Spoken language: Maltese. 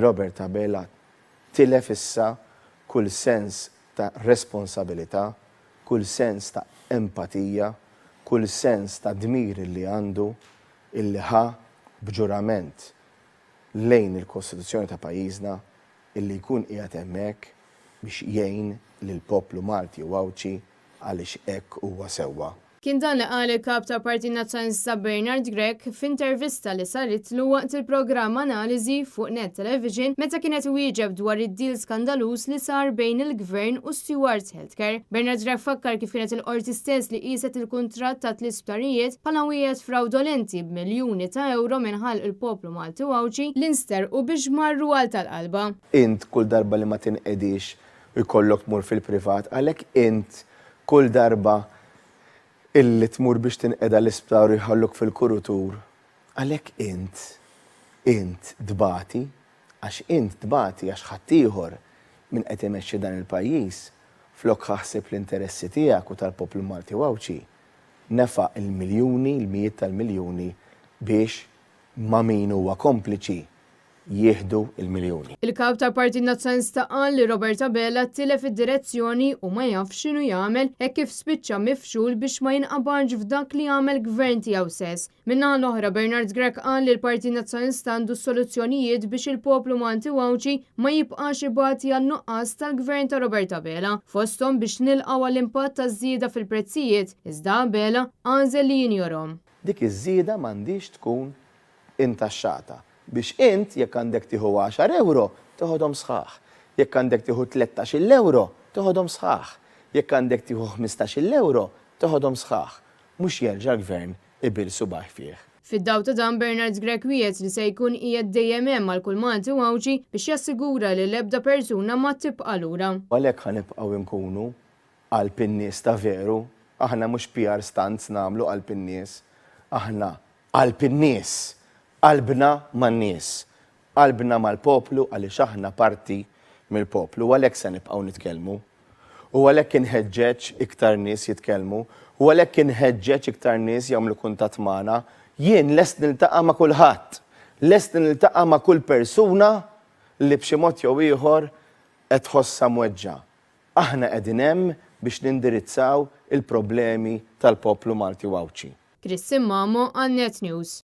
Robert Abela tilef issa kull sens ta' responsabilità, kull sens ta' empatija, kull sens ta' dmir li għandu illi ħa b'ġurament lejn il-Kostituzzjoni ta' pajjiżna illi jkun qiegħed hemmhekk biex jgħin lill-poplu Malti u Għawċi għaliex hekk huwa sewwa. Kien dan li qal il-kap ta' Partit Nazzjonalista Bernard Grech f'intervista li saritlu waqt il-programm Analiżi fuq Net Television meta kienet wieġeb dwar id-deal skandaluż li sar bejn il-Gvern u Stewards Healthcare. Bernard Grech fakkar kif kienet il-qorti stess li qiset il-kuntratt ta' tl-isptarijiet bħala wieħed fraudolenti b'miljuni ta' euro minħall il-poplu Malti u Għawċi l-inster u biex marru għal tal-qalba. Int kull darba li ma tinqedix u jkollok tmur fil-privat, għalhekk int kull darba illi tmur biex tinqeda l-isptar jħalluk fil-kurutur, għalhekk int dbati, għax ħaddieħor min qed imexxi dan il-pajjiż flok ħaħseb l-interessi tiegħek u tal-poplu Malti u Għawċi nefaq il-miljuni, il-mijiet tal-miljuni biex ma' min huwa kompliċi jieħdu il-miljuni. Il-kap ta' Partit Nazzjonalista qal li Robert Abela tilef id-direzzjoni u ma jaf x'inhu jagħmel hekk kif spiċċa mifxul biex ma jinqabarx f'dak li jagħmel gvern tiegħu stess. Min-naħa l-oħra Bernard Grech qal li l-Partit Nazzjonalista għandu soluzzjonijiet biex il-poplu Malti u Għawċi ma jibqax ibati għan-nuqqas tal-gvern ta' Robert Abela fosthom biex nilqgħu għall-impatt taż-żieda fil-prezzijiet iżda Abela għażel li jinjorhom. Dik iż-żieda m'għandix tkun intaxxata. Biex int jekk għandek tieħu 10 euro toħodhom sħaħ, jekk għandek tieħu 13 euro toħodhom sħaħ, jekk għandek tieħu 15 euro toħodhom sħaħ, mhux jerġa' l-gvern ibil subaħ fih. Fid-daw ta' dan Bernard Grech wiegħed li se jkun qiegħed dejjem hemm għal kull Malti u Għawċi biex jassigura li l-ebda persuna ma tibqa' lura. Għalhekk ħanibqgħu nkunu qalb in-nies ta' veru, aħna mhux PR stunts nagħmlu qalb in-nies, aħna qalb in-nies. Qalbna man-nies, qalbna mal-poplu għaliex aħna parti mill-poplu, u għalhekk se nibqgħu nitkellmu. U għalhekk inħeġġeġ iktar nies jitkellmu, u għalhekk inħeġġeġ iktar nies jagħmlu kuntatt magħna, jien lest niltaqa' ma' kulħadd, lest niltaqa' ma' kull persuna li b'xi mod jew ieħor qed tħossha mweġġa. Aħna qegħdin hemm biex nindirizzaw il-problemi tal-poplu Malti u Għawċi. Chris Simmamo għan Net News.